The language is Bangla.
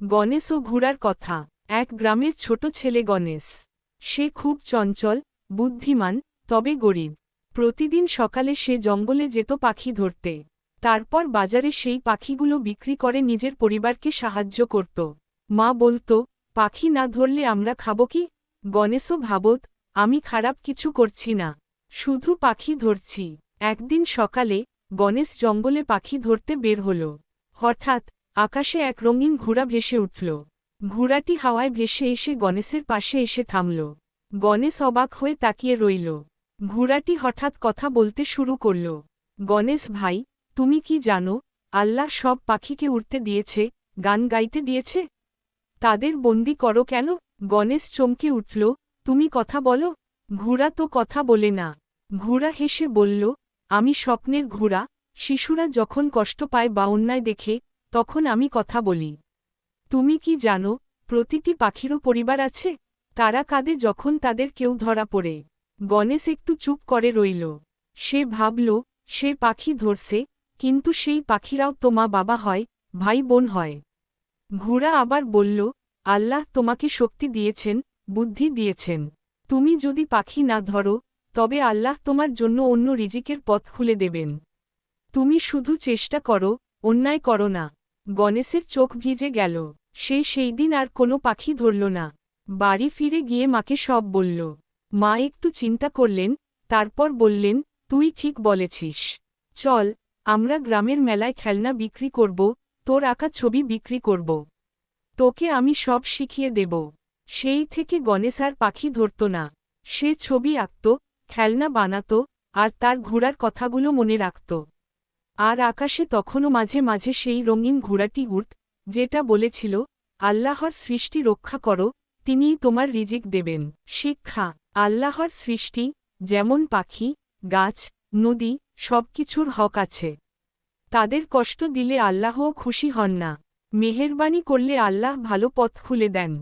গণেশ ও ঘোড়ার কথা। এক গ্রামের ছোট ছেলে গণেশ। সে খুব চঞ্চল, বুদ্ধিমান, তবে গরিব। প্রতিদিন সকালে সে জঙ্গলে যেত পাখি ধরতে। তারপর বাজারে সেই পাখিগুলো বিক্রি করে নিজের পরিবারকে সাহায্য করত। মা বলত, পাখি না ধরলে আমরা খাবো কি? গণেশও ভাবত, আমি খারাপ কিছু করছি না, শুধু পাখি ধরছি। একদিন সকালে গণেশ জঙ্গলে পাখি ধরতে বের হল। হঠাৎ আকাশে এক রঙিন ঘোড়া ভেসে উঠল। ঘোড়াটি হাওয়ায় ভেসে এসে গণেশের পাশে এসে থামল। গণেশ অবাক হয়ে তাকিয়ে রইল। ঘোড়াটি হঠাৎ কথা বলতে শুরু করল। গণেশ ভাই, তুমি কি জানো, আল্লাহ সব পাখিকে উড়তে দিয়েছে, গান গাইতে দিয়েছে? তাদের বন্দি করো কেন? গণেশ চমকে উঠল, তুমি কথা বলো? ঘোড়া তো কথা বলে না। ঘোড়া হেসে বলল, আমি স্বপ্নের ঘোড়া, শিশুরা যখন কষ্ট পায় বা অন্যায় দেখে, তখন আমি কথা বলি। তুমি কি জানো, প্রতিটি পাখিরও পরিবার আছে? তারা কাঁদে যখন তাদের কেউ ধরা পড়ে। গণেশ একটু চুপ করে রইল। সে ভাবল, সে পাখি ধরছে, কিন্তু সেই পাখিরাও তো মা বাবা হয়, ভাই বোন হয়। ঘোড়া আবার বলল, আল্লাহ তোমাকে শক্তি দিয়েছেন, বুদ্ধি দিয়েছেন। তুমি যদি পাখি না ধরো, তবে আল্লাহ তোমার জন্য অন্য রিজিকের পথ খুলে দেবেন। তুমি শুধু চেষ্টা করো, অন্যায় করো না। গণেশের চোখ ভিজে গেল। সে সেই দিন আর কোনো পাখি ধরল না। বাড়ি ফিরে গিয়ে মাকে সব বলল। মা একটু চিন্তা করলেন, তারপর বললেন, তুই ঠিক বলেছিস। চল, আমরা গ্রামের মেলায় খেলনা বিক্রি করব, তোর আঁকা ছবি বিক্রি করব। তোকে আমি সব শিখিয়ে দেব। সেই থেকে গণেশ আর পাখি ধরত না। সে ছবি আঁকত, খেলনা বানাত, আর তার ঘোড়ার কথাগুলো মনে রাখত। আর আকাশে তখনও মাঝে মাঝে সেই রঙিন ঘোড়াটি উড়ত, যেটা বলেছিল, আল্লাহর সৃষ্টি রক্ষা করো, তিনিই তোমার রিজিক দেবেন। শিক্ষা: আল্লাহর সৃষ্টি, যেমন পাখি, গাছ, নদী, সবকিছুর হক আছে। তাদের কষ্ট দিলে আল্লাহও খুশি হন না। মেহেরবানি করলে আল্লাহ ভালো পথ খুলে দেন।